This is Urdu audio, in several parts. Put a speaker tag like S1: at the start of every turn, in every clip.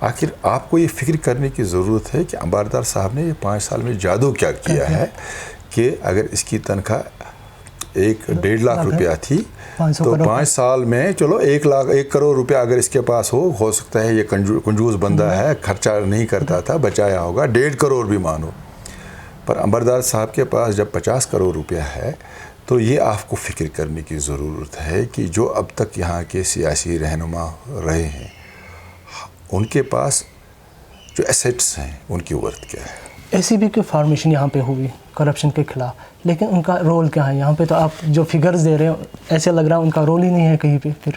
S1: آخر آپ کو یہ فکر کرنے کی ضرورت ہے کہ امباردار صاحب نے یہ 5 سال میں جادو کیا کیا ہے کہ اگر اس کی تنخواہ 1.5 لاکھ روپیہ تھی تو 5 سال میں چلو 1 کروڑ روپیہ اگر اس کے پاس ہو سکتا ہے یہ کنجوس بندہ ہے، خرچہ نہیں کرتا تھا، بچایا ہوگا 1.5 کروڑ بھی مانو، پر امباردار صاحب کے پاس جب 50 کروڑ روپیہ ہے تو یہ آپ کو فکر کرنے کی ضرورت ہے کہ جو اب تک یہاں کے سیاسی رہنما رہے ہیں ان کے پاس جو ایسیٹس ہیں ان کی ورتھ کیا ہے۔
S2: ایسی بھی کوئی فارمیشن یہاں پہ ہوئی کرپشن کے خلاف، لیکن ان کا رول کیا ہے یہاں پہ؟ تو آپ جو فگرز دے رہے ہیں ایسے لگ رہا ہے ان کا رول ہی نہیں ہے کہیں پہ۔ پھر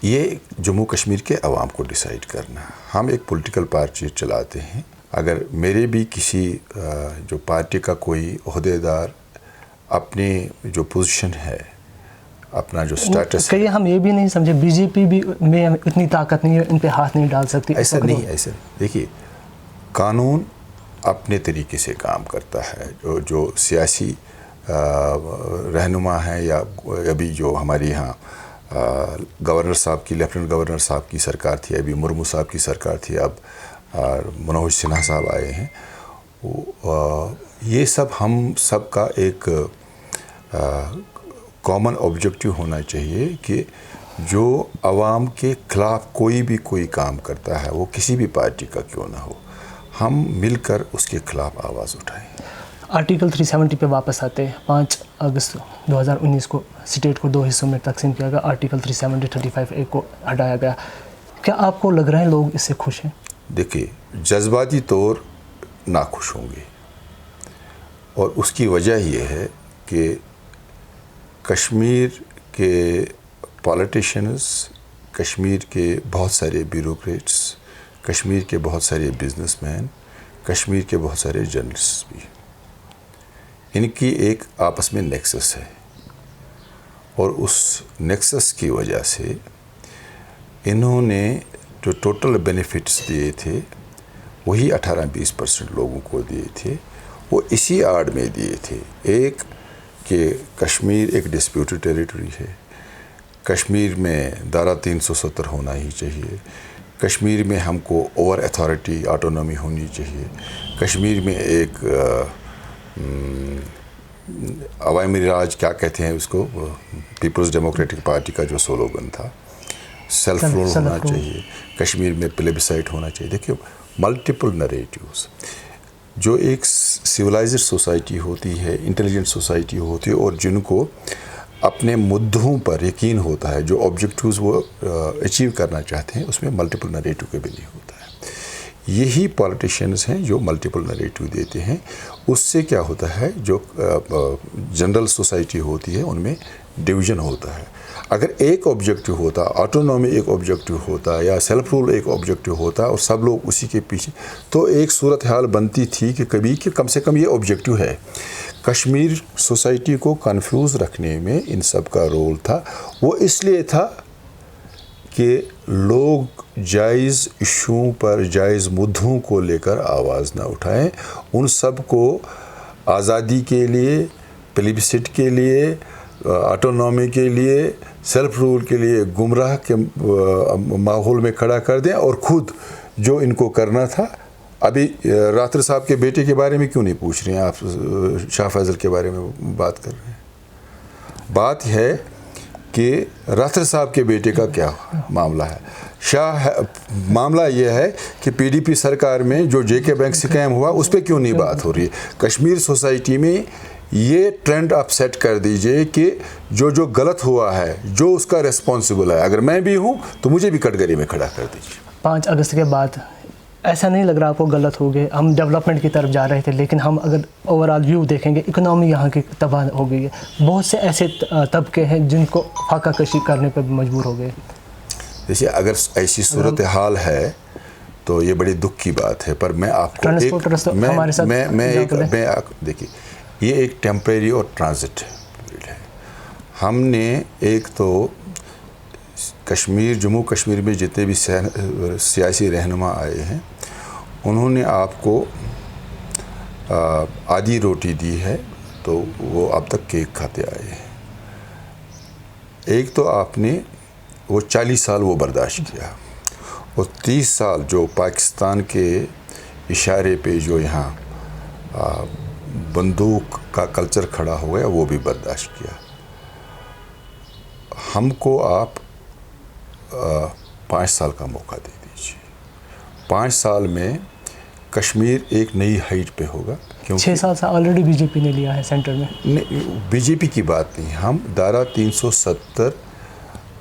S1: یہ جموں کشمیر کے عوام کو ڈیسائیڈ کرنا، ہم ایک پولیٹیکل پارٹی چلاتے ہیں، اگر میرے بھی کسی جو پارٹی کا کوئی عہدیدار اپنی جو پوزیشن ہے، اپنا جو سٹیٹس ہے،
S2: کہیں ہم یہ بھی نہیں سمجھے بی جے پی بھی میں اتنی طاقت نہیں ہے ان پہ ہاتھ نہیں ڈال سکتی؟
S1: ایسا نہیں، ایسا دیکھیے قانون اپنے طریقے سے کام کرتا ہے، جو سیاسی رہنما ہیں یا ابھی جو ہمارے یہاں گورنر صاحب کی، لیفٹننٹ گورنر صاحب کی سرکار تھی، ابھی مرمو صاحب کی سرکار تھی، اب منوج سنہا صاحب آئے ہیں، یہ سب ہم سب کا ایک کامن آبجیکٹیو ہونا چاہیے کہ جو عوام کے خلاف کوئی کام کرتا ہے وہ کسی بھی پارٹی کا کیوں نہ ہو، ہم مل کر اس کے خلاف آواز اٹھائیں۔
S2: آرٹیکل 370 پہ واپس آتے ہیں، 5 اگست 2019 کو اسٹیٹ کو 2 حصوں میں تقسیم کیا گیا، آرٹیکل 370 35A کو ہٹایا گیا، کیا آپ کو لگ رہا ہے لوگ اس سے خوش ہیں؟
S1: دیکھیے جذباتی طور ناخوش ہوں گے، اور اس کی وجہ یہ ہے کہ کشمیر کے پالیٹیشینز، کشمیر کے بہت سارے بیوروکریٹس، کشمیر کے بہت سارے بزنس مین، کشمیر کے بہت سارے جرنلسٹ بھی، ان کی ایک آپس میں نیکسس ہے، اور اس نیکسس کی وجہ سے انہوں نے جو ٹوٹل بینیفٹس دیے تھے وہی 18-20% لوگوں کو دیے تھے، وہ اسی آڑ میں دیے تھے، ایک کہ کشمیر ایک ڈسپیوٹڈ ٹیریٹری ہے، کشمیر میں دھارا 370 ہونا ہی چاہیے، کشمیر میں ہم کو اوور اتھارٹی آٹونومی ہونی چاہیے، کشمیر میں ایک عوامی راج کیا کہتے ہیں اس کو، پیپلز ڈیموکریٹک پارٹی کا جو سلوگن تھا، سیلف رول ہونا چاہیے، کشمیر میں پلیبسائٹ ہونا چاہیے۔ دیکھیے ملٹیپل نریٹیوز، جو ایک سویلائزڈ سوسائٹی ہوتی ہے، انٹیلیجنٹ سوسائٹی ہوتی ہے، اور جن کو اپنے مدعوں پر یقین ہوتا ہے، جو آبجیکٹیوز وہ اچیو کرنا چاہتے ہیں، اس میں ملٹیپل نریٹیو کے بھی نہیں ہوتا ہے۔ یہی پالیٹیشینز ہیں جو ملٹیپل نریٹیو دیتے ہیں، اس سے کیا ہوتا ہے، جو جنرل سوسائٹی ہوتی ہے ان میں ڈویژن ہوتا ہے۔ اگر ایک آبجیکٹیو ہوتا، آٹونومی ایک آبجیکٹیو ہوتا یا سیلف رول ایک آبجیکٹیو ہوتا اور سب لوگ اسی کے پیچھے، تو ایک صورتحال بنتی تھی کہ کم سے کم یہ آبجیکٹیو ہے۔ کشمیر سوسائٹی کو کنفیوز رکھنے میں ان سب کا رول تھا، وہ اس لیے تھا کہ لوگ جائز ایشوؤں پر، جائز مدعوں کو لے کر آواز نہ اٹھائیں، ان سب کو آزادی کے لیے، پلیبسٹ کے لیے، آٹونومی کے لیے، سیلف رول کے لیے گمراہ کے ماحول میں کھڑا کر دیں، اور خود جو ان کو کرنا تھا۔ ابھی راتر صاحب کے بیٹے کے بارے میں کیوں نہیں پوچھ رہے ہیں آپ؟ شاہ فیصل کے بارے میں بات کر رہے ہیں۔ بات ہے کہ راتر صاحب کے بیٹے کا کیا معاملہ ہے؟ معاملہ یہ ہے کہ پی ڈی پی سرکار میں جو جے کے بینک سکیم ہوا اس پہ کیوں نہیں بات ہو رہی ہے؟ کشمیر سوسائٹی میں یہ ٹرینڈ آپ سیٹ کر دیجئے کہ جو غلط ہوا ہے، جو اس کا ریسپانسبل ہے، اگر میں بھی ہوں تو مجھے بھی کٹگری میں کھڑا کر دیجئے۔
S2: 5 اگست کے بعد ایسا نہیں لگ رہا آپ کو غلط ہو گئے؟ ہم ڈیولپمنٹ کی طرف جا رہے تھے، لیکن ہم اگر اوورآل ویو دیکھیں گے اکنامی یہاں کی تباہ ہو گئی ہے، بہت سے ایسے طبقے ہیں جن کو فاقہ کشی کرنے پہ مجبور ہو گئے۔
S1: جیسے اگر ایسی صورتحال ہے تو یہ بڑی دکھ کی بات ہے، پر میں آپ کو دیکھیے یہ ایک ٹیمپریری اور ٹرانزٹ ہے۔ ہم نے ایک تو کشمیر، جموں کشمیر میں جتنے بھی سیاسی رہنما آئے ہیں انہوں نے آپ کو آدھی روٹی دی ہے، تو وہ اب تک کیک کھاتے آئے ہیں۔ ایک تو آپ نے وہ 40 سال وہ برداشت کیا، اور 30 سال جو پاکستان کے اشارے پہ جو یہاں بندوق کا کلچر کھڑا ہو گیا وہ بھی برداشت کیا. ہم کو آپ 5 سال کا موقع دے دیجیے. 5 سال میں کشمیر ایک نئی ہائٹ پہ ہوگا.
S2: 6 سال سے آلریڈی بی جے پی نے لیا ہے سینٹر میں.
S1: بی جے پی کی بات نہیں, ہم دھارا 370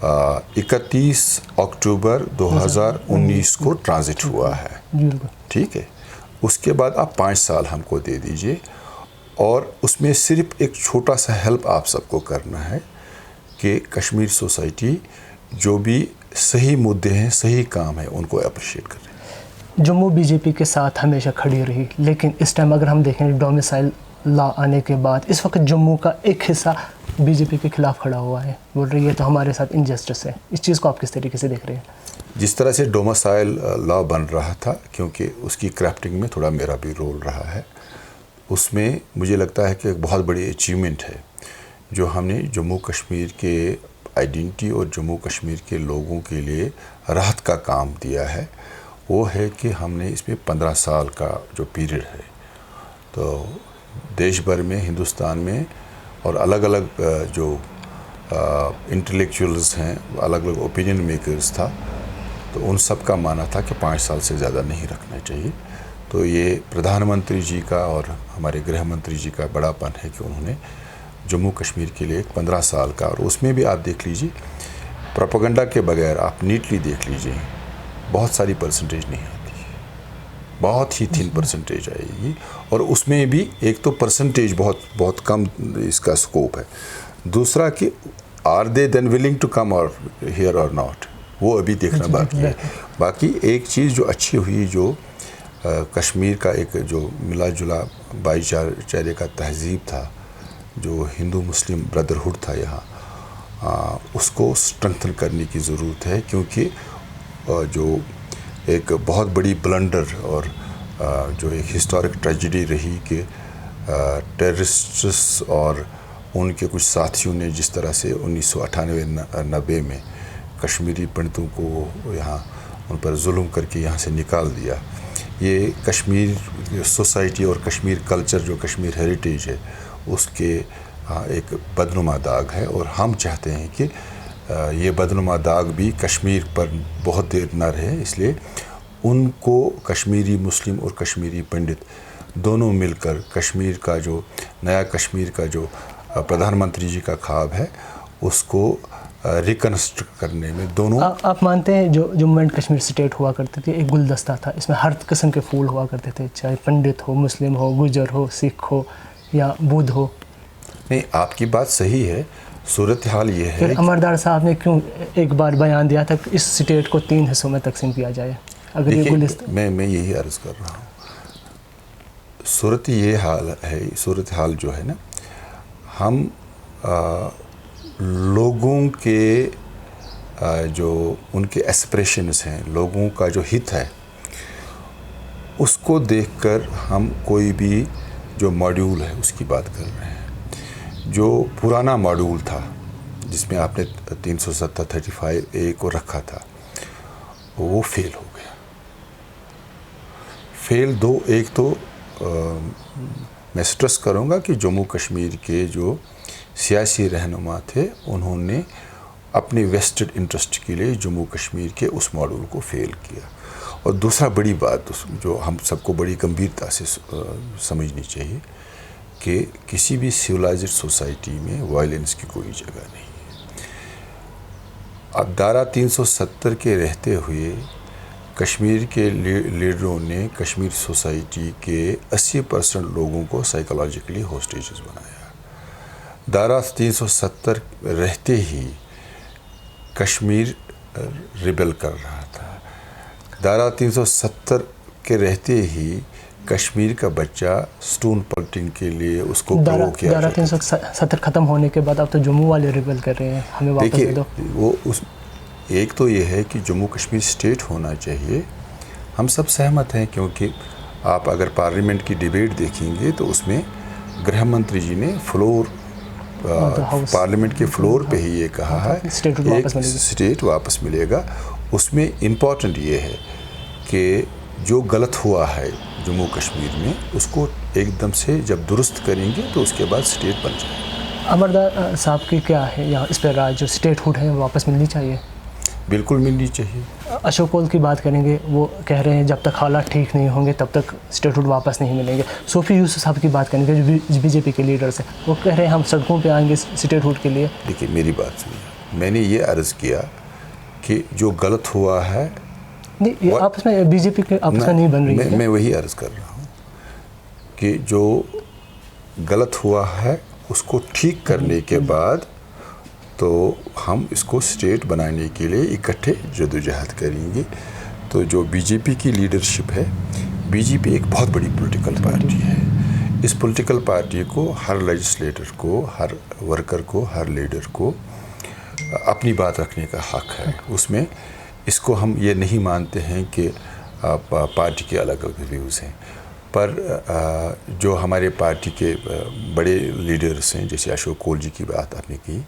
S1: 31 اکتوبر 2019 کو ٹرانزٹ ہوا ہے, ٹھیک ہے. اس کے بعد آپ 5 سال ہم کو دے دیجئے, اور اس میں صرف ایک چھوٹا سا ہیلپ آپ سب کو کرنا ہے کہ کشمیر سوسائٹی جو بھی صحیح مدعے ہیں, صحیح کام ہے, ان کو اپریشیٹ کریں.
S2: جموں بی جے پی کے ساتھ ہمیشہ کھڑی رہی, لیکن اس ٹائم اگر ہم دیکھیں ڈومیسائل لا آنے کے بعد اس وقت جموں کا ایک حصہ بی جے پی کے خلاف کھڑا ہوا ہے, بول رہی ہے تو ہمارے ساتھ انجسٹس ہے. اس چیز کو آپ کس طریقے سے دیکھ رہے ہیں؟
S1: جس طرح سے ڈومیسائل لا بن رہا تھا, کیونکہ اس کی کرافٹنگ میں تھوڑا میرا بھی رول رہا ہے, اس میں مجھے لگتا ہے کہ ایک بہت بڑی اچیومنٹ ہے جو ہم نے جموں کشمیر کے آئیڈینٹی اور جموں کشمیر کے لوگوں کے لیے راحت کا کام دیا ہے. وہ ہے کہ ہم نے اس میں 15 سال کا جو پیریڈ ہے, تو دیش بھر میں, ہندوستان میں, اور الگ الگ جو انٹلیکچوئلز ہیں, الگ الگ اوپینین میکرز تھا, تو ان سب کا ماننا تھا کہ 5 سال سے زیادہ نہیں رکھنا چاہیے. تو یہ پردھان منتری جی کا اور ہمارے گرہ منتری جی کا بڑا پن ہے کہ انہوں نے جموں کشمیر کے لیے 15 سال کا, اور اس میں بھی آپ دیکھ لیجیے پروپیگنڈا کے بغیر آپ نیٹلی دیکھ لیجیے بہت ساری پرسنٹیج نہیں آتی, بہت ہی تھن پرسنٹیج آئے گی, اور اس میں بھی ایک تو پرسنٹیج بہت کم اس کا سکوپ ہے. دوسرا کہ are they then willing to come اور ہیئر اور ناٹ, وہ ابھی دیکھنا باقی ہے. باقی ایک چیز جو اچھی ہوئی, جو کشمیر کا ایک جو ملا جلا بھائی چارے کا تہذیب تھا, جو ہندو مسلم بردرہڈ تھا یہاں, اس کو اسٹرنگتھن کرنے کی ضرورت ہے. کیونکہ جو ایک بہت بڑی بلنڈر اور جو ایک ہسٹورک ٹریجڈی رہی کہ ٹیررسٹس اور ان کے کچھ ساتھیوں نے جس طرح سے 1998-90 میں کشمیری پنڈتوں کو یہاں ان پر ظلم کر کے یہاں سے نکال دیا. یہ کشمیر سوسائٹی اور کشمیر کلچر, جو کشمیر ہیریٹیج ہے, اس کے ایک بدنما داغ ہے, اور ہم چاہتے ہیں کہ یہ بدنما داغ بھی کشمیر پر بہت دیر نہ رہے. اس لیے ان کو کشمیری مسلم اور کشمیری پنڈت دونوں مل کر کشمیر کا جو نیا کشمیر کا جو پردھان منتری جی کا خواب ہے, اس کو ریکنسٹرکٹ کرنے میں دونوں.
S2: آپ مانتے ہیں جو جموں اینڈ کشمیر اسٹیٹ ہوا کرتے تھے ایک گلدستہ تھا, اس میں ہر قسم کے پھول ہوا کرتے تھے, چاہے پنڈت ہو, مسلم ہو, گجر ہو, سکھ ہو یا بدھ ہو؟
S1: نہیں, آپ کی بات صحیح ہے. صورتحال یہ ہے
S2: پھر امردار صاحب نے کیوں ایک بار بیان دیا تھا کہ اس اسٹیٹ کو 3 حصوں میں تقسیم کیا جائے؟ اگر یہ گلدستہ,
S1: میں یہی عرض کر رہا ہوں, صورتحال جو ہے نا, ہم لوگوں کے جو ان کے ایسپریشنز ہیں, لوگوں کا جو ہت ہے, اس کو دیکھ کر ہم کوئی بھی جو ماڈیول ہے اس کی بات کر رہے ہیں. جو پرانا ماڈیول تھا جس میں آپ نے 370-35A کو رکھا تھا, وہ فیل ہو گیا. فیل دو, ایک تو میں سٹریس کروں گا کہ جموں کشمیر کے جو سیاسی رہنما تھے, انہوں نے اپنی ویسٹڈ انٹرسٹ کے لیے جموں کشمیر کے اس ماڈل کو فیل کیا. اور دوسرا بڑی بات جو ہم سب کو بڑی گمبھیرتا سے سمجھنی چاہیے کہ کسی بھی سویلائزڈ سوسائٹی میں وائلنس کی کوئی جگہ نہیں ہے. اب دھارا 370 کے رہتے ہوئے کشمیر کے لیڈروں نے کشمیر سوسائٹی کے 80% لوگوں کو سائیکولوجیکلی ہوسٹیجز بنایا. دھارا 370 رہتے ہی کشمیر ریبل کر رہا تھا. دھارا 370 کے رہتے ہی کشمیر کا بچہ سٹون پلٹنگ کے لیے اس کو گرو کیا
S2: دھارا 370 ختم ہونے کے بعد اب تو جموں والے ریبل کر رہے ہیں, ہمیں واپس دے دو.
S1: وہ ایک تو یہ ہے کہ جموں کشمیر اسٹیٹ ہونا چاہیے, ہم سب سہمت ہیں. کیونکہ آپ اگر پارلیمنٹ کی ڈیبیٹ دیکھیں گے تو اس میں گرہ منتری جی نے پارلیمنٹ کے فلور پہ ہی یہ کہا ہے ایک اسٹیٹ واپس ملے گا. اس میں امپورٹنٹ یہ ہے کہ جو غلط ہوا ہے جموں کشمیر میں اس کو ایک دم سے جب درست کریں گے تو اس کے بعد اسٹیٹ بن جائے گا۔
S2: امردار صاحب کی کیا ہے یہاں اس پہ رائے جو اسٹیٹ ہوڈ ہے واپس ملنی چاہیے؟
S1: بالکل ملنی چاہیے۔
S2: اشوک کول کی بات کریں گے، وہ کہہ رہے ہیں جب تک حالات ٹھیک نہیں ہوں گے تب تک اسٹیٹ ہوڈ واپس نہیں ملیں گے۔ صوفی یوسف صاحب کی بات کریں گے جو بی جے پی کے لیڈرس ہیں، وہ کہہ رہے ہیں ہم سڑکوں پہ آئیں گے اسٹیٹ ہوڈ کے لیے۔
S1: دیکھیے میری بات سنیے، میں نے یہ عرض کیا کہ جو غلط ہوا ہے
S2: نہیں، یہ آپس میں بی جے پی کے آپس میں نہیں بن رہی ہے۔
S1: میں وہی عرض کر رہا ہوں کہ جو غلط ہوا ہے اس کو ٹھیک کرنے کے بعد تو ہم اس کو اسٹیٹ بنانے کے لیے اکٹھے جدوجہد کریں گے۔ تو جو بی جے پی کی لیڈرشپ ہے، بی جے پی ایک بہت بڑی پولیٹیکل پارٹی ہے۔ اس پولیٹیکل پارٹی کو ہر لیجسلیٹر کو، ہر ورکر کو، ہر لیڈر کو اپنی بات رکھنے کا حق ہے۔ اس میں اس کو ہم یہ نہیں مانتے ہیں کہ پارٹی کے الگ الگ ویوز ہیں، پر جو ہمارے پارٹی کے بڑے لیڈرز ہیں جیسے اشوک کول جی کی بات آپ نے کی،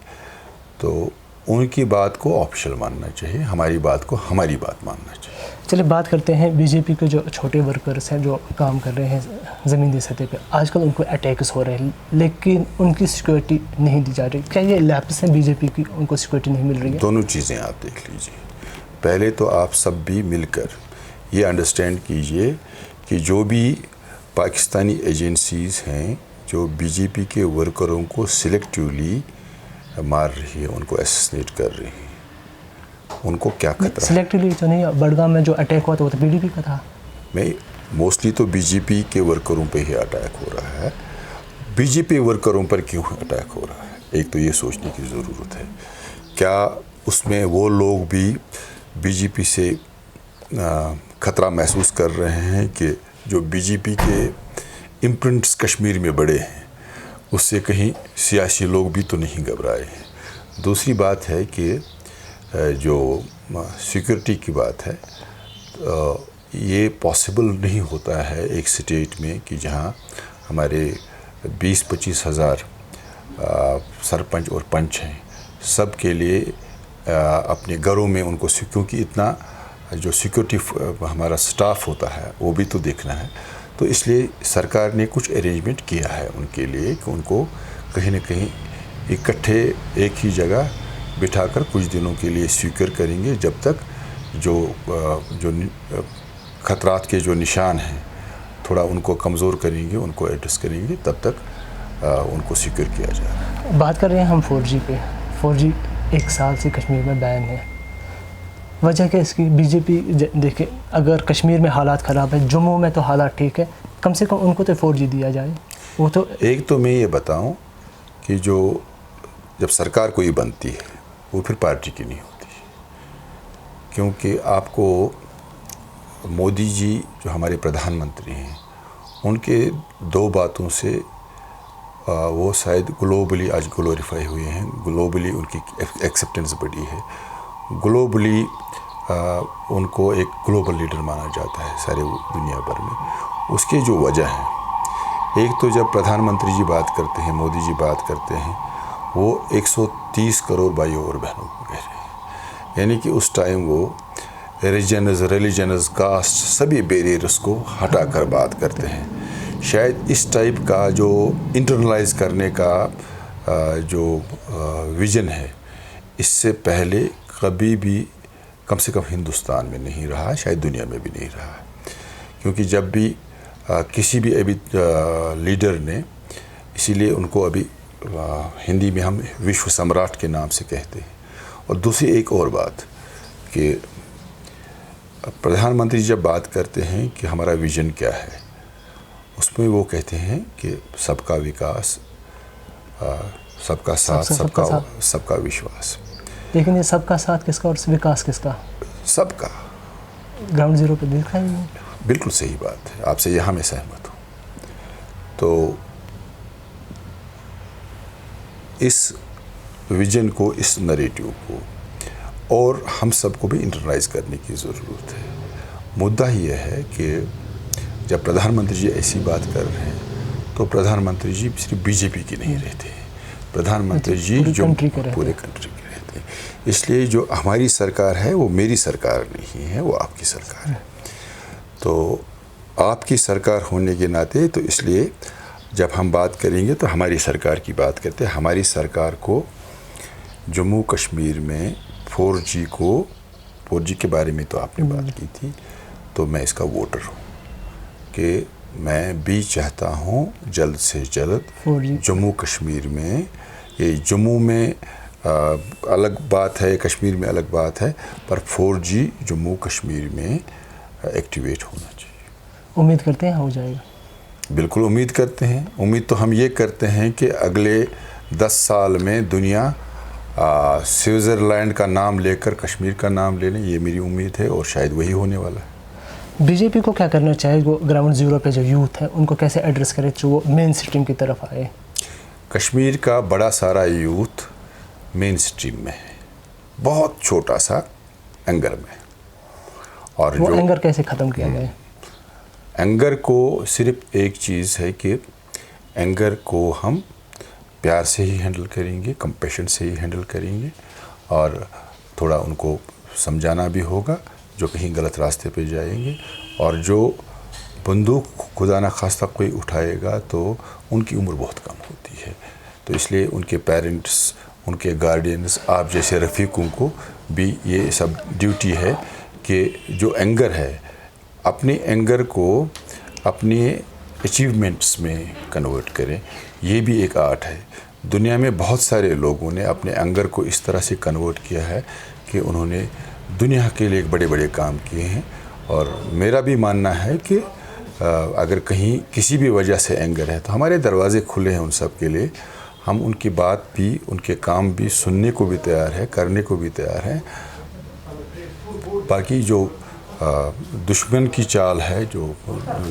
S1: تو ان کی بات کو آفیشیل ماننا چاہیے، ہماری بات کو ہماری بات ماننا چاہیے۔
S2: چلے بات کرتے ہیں بی جے پی کے جو چھوٹے ورکرز ہیں جو کام کر رہے ہیں زمینی سطح پہ، آج کل ان کو اٹیکس ہو رہے ہیں لیکن ان کی سیکورٹی نہیں دی جا رہی، کیا یہ لیپس ہیں بی جے پی کی، ان کو سیکورٹی نہیں مل رہی ہے؟
S1: دونوں چیزیں آپ دیکھ لیجیے۔ پہلے تو آپ سب بھی مل کر یہ انڈرسٹینڈ کیجئے کہ جو بھی پاکستانی ایجنسیز ہیں جو بی جے پی کے ورکروں کو سلیکٹیولی مار رہی ہے، ان کو اسیسنیٹ کر رہی ہیں، ان کو کیا خطرہ ہے؟
S2: سلیکٹیولی تو نہیں، بڑگام میں جو اٹیک ہوا تھا وہ تو پی ڈی پی کا تھا۔
S1: میں موسٹلی تو بی جے پی کے ورکروں پہ ہی اٹیک ہو رہا ہے۔ بی جے پی ورکروں پر کیوں اٹیک ہو رہا ہے، ایک تو یہ سوچنے کی ضرورت ہے، کیا اس میں وہ لوگ بھی بی جے پی سے خطرہ محسوس کر رہے ہیں کہ جو بی جے پی کے امپرنٹس کشمیر میں بڑے ہیں اس سے کہیں سیاسی لوگ بھی تو نہیں گھبرائے ہیں؟ دوسری بات ہے کہ جو سیکورٹی کی بات ہے، یہ پاسبل نہیں ہوتا ہے ایک سٹیٹ میں کہ جہاں ہمارے 20-25 ہزار سرپنچ اور پنچ ہیں، سب کے لیے اپنے گھروں میں ان کو کیونکہ اتنا جو سیکورٹی ہمارا سٹاف ہوتا ہے وہ بھی تو دیکھنا ہے، تو اس لیے سرکار نے کچھ ارینجمنٹ کیا ہے ان کے لیے کہ ان کو کہیں نہ کہیں اکٹھے ایک ہی جگہ بٹھا کر کچھ دنوں کے لیے سیکیور کریں گے، جب تک جو خطرات کے جو نشان ہیں تھوڑا ان کو کمزور کریں گے، ان کو ایڈریس کریں گے، تب تک ان کو سیکیور کیا جائے گا۔
S2: بات کر رہے ہیں ہم 4G پہ، 4G 1 سال سے کشمیر میں بین ہے، وجہ کہ اس کی بی جے پی دیکھیں اگر کشمیر میں حالات خراب ہیں، جموں میں تو حالات ٹھیک ہے، کم سے کم ان کو تو 4G دیا جائے۔ وہ تو
S1: ایک تو میں یہ بتاؤں کہ جو جب سرکار کوئی بنتی ہے وہ پھر پارٹی کی نہیں ہوتی، کیونکہ آپ کو مودی جی جو ہمارے پردھان منتری ہیں ان کے 2 باتوں سے وہ شاید گلوبلی آج گلوریفائی ہوئے ہیں، گلوبلی ان کی ایکسیپٹنس بڑھی ہے، گلوبلی ان کو ایک گلوبل لیڈر مانا جاتا ہے سارے دنیا بھر میں۔ اس کے جو وجہ ہیں، ایک تو جب پردھان منتری جی بات کرتے ہیں، مودی جی بات کرتے ہیں، وہ 130 کروڑ بھائیوں اور بہنوں کو کہہ رہے ہیں، یعنی کہ اس ٹائم وہ ریلیجنز کاسٹ سبھی بیریئرس کو ہٹا کر بات کرتے ہیں۔ شاید اس ٹائپ کا جو انٹرنلائز کرنے کا جو ویژن ہے، اس سے پہلے کبھی بھی کم سے کم ہندوستان میں نہیں رہا، شاید دنیا میں بھی نہیں رہا، کیونکہ جب بھی کسی بھی ابھی لیڈر نے، اسی لیے ان کو ابھی ہندی میں ہم وشو سمراٹ کے نام سے کہتے ہیں۔ اور دوسری ایک اور بات کہ پردھان منتری جب بات کرتے ہیں کہ ہمارا ویژن کیا ہے، اس میں وہ کہتے ہیں کہ سب کا وکاس، سب کا ساتھ، سب کا وشواس۔
S2: لیکن یہ سب کا ساتھ کس کا اور وکاس کس کا؟
S1: سب کا۔
S2: گراؤنڈ زیرو پہ دیکھا ہی نہیں۔
S1: بالکل صحیح بات ہے، آپ سے یہاں میں سہمت ہوں۔ تو اس ویژن کو، اس نریٹیو کو اور ہم سب کو بھی انٹرنلائز کرنے کی ضرورت ہے۔ مدعا یہ ہے کہ جب پردھان منتری جی ایسی بات کر رہے ہیں تو پردھان منتری جی صرف بی جے پی کی نہیں رہتے، پردھان منتری جی جو پورے کنٹری کے رہتے ہیں۔ چاہتے ہیں. اس لیے جو ہماری سرکار ہے وہ میری سرکار نہیں ہے, وہ آپ کی سرکار ہے. تو آپ کی سرکار ہونے کے ناطے تو اس لیے جب ہم بات کریں گے تو ہماری سرکار کی بات کرتے ہیں. ہماری سرکار کو جموں کشمیر میں 4G کے بارے میں تو آپ نے بات کی تھی, تو میں اس کا ووٹر ہوں کہ میں بھی چاہتا ہوں جلد سے جلد جموں کشمیر میں, یہ جموں میں الگ بات ہے, کشمیر میں الگ بات ہے, پر 4G جموں کشمیر میں ایکٹیویٹ ہونا چاہیے.
S2: امید کرتے ہیں ہو جائے گا.
S1: بالکل امید کرتے ہیں. امید تو ہم یہ کرتے ہیں کہ اگلے 10 سال میں دنیا سوئٹزرلینڈ کا نام لے کر کشمیر کا نام لے لیں, یہ میری امید ہے, اور شاید وہی ہونے والا ہے.
S2: بی جے پی کو کیا کرنا چاہیے, وہ گراؤنڈ زیرو پہ جو یوتھ ہے ان کو کیسے ایڈریس کرے جو وہ مین اسٹریم کی طرف آئے؟
S1: کشمیر کا بڑا سارا یوتھ مین اسٹریم میں ہے, بہت چھوٹا سا اینگر میں. اور
S2: وہ
S1: جو
S2: اینگر کیسے ختم کیا جائے؟
S1: اینگر کو صرف ایک چیز ہے کہ اینگر کو ہم پیار سے ہی ہینڈل کریں گے, کمپیشن سے ہی ہینڈل کریں گے, اور تھوڑا ان کو سمجھانا بھی ہوگا جو کہیں غلط راستے پہ جائیں گے. اور جو بندوق خدا نہ خواستہ کوئی اٹھائے گا تو ان کی عمر بہت کم ہوتی ہے. تو اس لیے ان کے پیرنٹس, ان کے گارڈینز, آپ جیسے رفیقوں کو بھی یہ سب ڈیوٹی ہے کہ جو اینگر ہے اپنے اینگر کو اپنے اچیومنٹس میں کنورٹ کریں. یہ بھی ایک آرٹ ہے. دنیا میں بہت سارے لوگوں نے اپنے اینگر کو اس طرح سے کنورٹ کیا ہے کہ انہوں نے دنیا کے لیے بڑے بڑے کام کیے ہیں. اور میرا بھی ماننا ہے کہ اگر کہیں کسی بھی وجہ سے اینگر ہے تو ہمارے دروازے کھلے ہیں ان سب کے لیے. ہم ان کی بات بھی, ان کے کام بھی سننے کو بھی تیار ہے, کرنے کو بھی تیار ہیں. باقی جو دشمن کی چال ہے, جو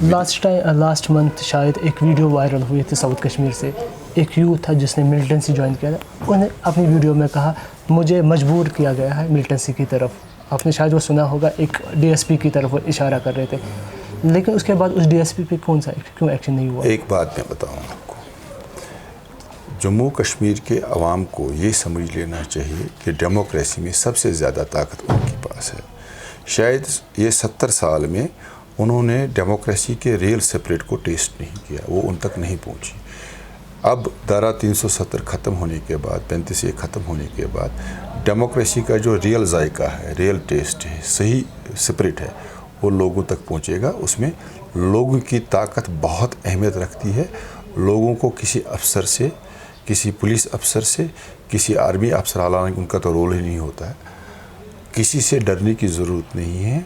S2: لاسٹ منتھ شاید ایک ویڈیو وائرل ہوئی تھی ساؤتھ کشمیر سے. ایک یوتھ تھا جس نے ملٹنسی جوائن کیا تھا. انہوں نے اپنی ویڈیو میں کہا مجھے مجبور کیا گیا ہے ملٹنسی کی طرف. آپ نے شاید وہ سنا ہوگا, ایک ڈی ایس پی کی طرف وہ اشارہ کر رہے تھے. لیکن اس کے بعد اس ڈی ایس پی پہ کیوں ایکشن نہیں ہوا؟
S1: ایک بات میں بتاؤں آپ کو, جموں کشمیر کے عوام کو یہ سمجھ لینا چاہیے کہ ڈیموکریسی میں سب سے زیادہ طاقت ان کے پاس ہے. شاید یہ 70 سال میں انہوں نے ڈیموکریسی کے ریئل سپرٹ کو ٹیسٹ نہیں کیا, وہ ان تک نہیں پہنچی. اب دھارا 370 ختم ہونے کے بعد, 35A ختم ہونے کے بعد ڈیموکریسی کا جو ریئل ذائقہ ہے, ریئل ٹیسٹ ہے, صحیح سپرٹ ہے, وہ لوگوں تک پہنچے گا. اس میں لوگوں کی طاقت بہت اہمیت رکھتی ہے. لوگوں کو کسی افسر سے, کسی پولیس افسر سے, کسی آرمی افسر, حالانکہ ان کا تو رول ہی نہیں ہوتا ہے, کسی سے ڈرنے کی ضرورت نہیں ہے.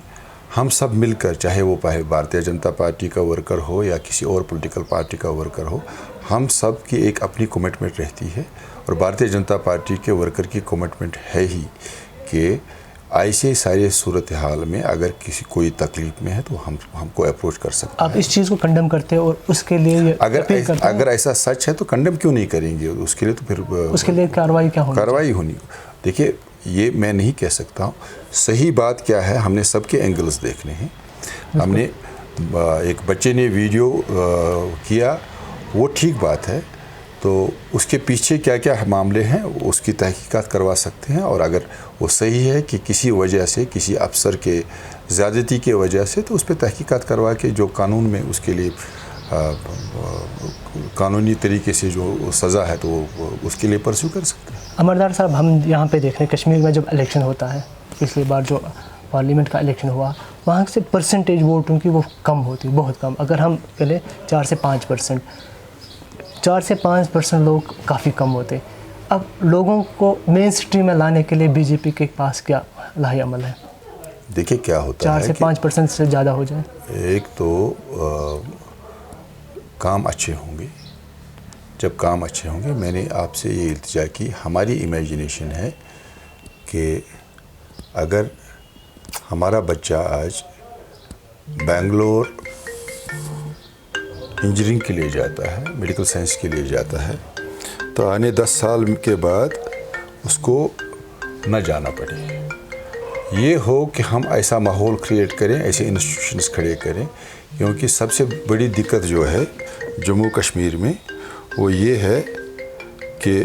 S1: ہم سب مل کر, چاہے وہ بھارتیہ جنتا پارٹی کا ورکر ہو یا کسی اور پولیٹیکل پارٹی کا ورکر ہو, ہم سب کی ایک اپنی کمٹمنٹ رہتی ہے. اور بھارتیہ جنتا پارٹی کے ورکر کی کمٹمنٹ ہے ہی کہ ایسے سارے صورتحال میں اگر کوئی تکلیف میں ہے تو ہم کو اپروچ کر سکتے ہیں.
S2: آپ اس چیز کو کنڈم کرتے ہیں اور اس کے لیے
S1: اگر ایسا سچ ہے تو کنڈم کیوں نہیں کریں گے؟ اس کے لیے تو پھر
S2: اس کے لیے کارروائی
S1: ہونی. دیکھیے, یہ میں نہیں کہہ سکتا ہوں. صحیح بات کیا ہے, ہم نے سب کے اینگلز دیکھنے ہیں. ہم نے ایک بچے نے ویڈیو کیا, وہ ٹھیک بات ہے, تو اس کے پیچھے کیا کیا معاملے ہیں اس کی تحقیقات کروا سکتے ہیں. اور اگر وہ صحیح ہے کہ کسی وجہ سے, کسی افسر کے زیادتی کے وجہ سے, تو اس پہ تحقیقات کروا کے جو قانون میں اس کے لیے قانونی طریقے سے جو سزا ہے تو وہ اس کے لیے پرسیو کر سکتے ہیں.
S2: امردار صاحب, ہم یہاں پہ دیکھ رہے ہیں کشمیر میں جب الیکشن ہوتا ہے, پچھلی بار جو پارلیمنٹ کا الیکشن ہوا, وہاں سے پرسنٹیج ووٹوں کی وہ کم ہوتی, بہت کم. اگر ہم پہلے 4 سے 5%, 4 سے 5% لوگ کافی کم ہوتے. اب لوگوں کو مین اسٹریم میں لانے کے لیے بی جے پی کے پاس کیا لاہی عمل ہے؟
S1: دیکھیں کیا ہوتا ہے,
S2: 4 سے 5% سے زیادہ ہو جائے.
S1: ایک تو کام اچھے ہوں گے. جب کام اچھے ہوں گے, میں نے آپ سے یہ التجا کی, ہماری امیجنیشن ہے کہ اگر ہمارا بچہ آج بنگلور انجینئرنگ کے لیے جاتا ہے, میڈیکل سائنس کے لیے جاتا ہے, تو آنے 10 سال کے بعد اس کو نہ جانا پڑے. یہ ہو کہ ہم ایسا ماحول کریٹ کریں, ایسے انسٹیٹیوشنز کھڑے کریں. کیونکہ سب سے بڑی دقت جو ہے جموں کشمیر میں وہ یہ ہے کہ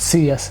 S2: CS